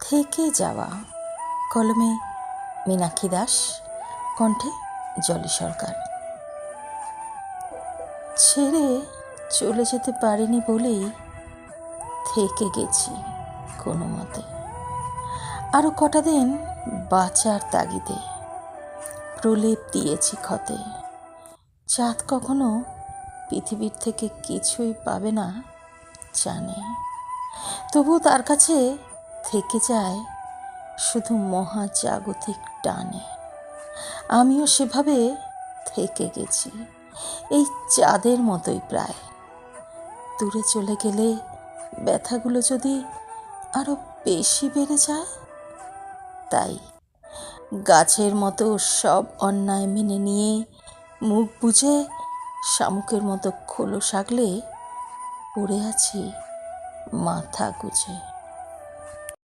থেকে যাওয়া। কলমে মীনাক্ষী দাস, কণ্ঠে জলি সরকার। ছেড়ে চলে যেতে পারিনি বলেই থেকে গেছি কোনো মতে। আরও কটা দিন বাঁচার তাগিদে প্রলেপ দিয়েছি ক্ষতে। চাঁদ কখনো পৃথিবীর থেকে কিছুই পাবে না জানে, তবু তার কাছে থেকে যায় শুধু মহাজাগতিক টানে। আমিও সেভাবে থেকে গেছি এই চাঁদের মতোই প্রায়। দূরে চলে গেলে ব্যথাগুলো যদি আরো বেশি বেড়ে যায়, তাই গাছের মতো সব অন্যায় মেনে নিয়ে মুখ বুজে শামুকের মতো খোলস আগলে পড়ে আছি মাথা গুজে।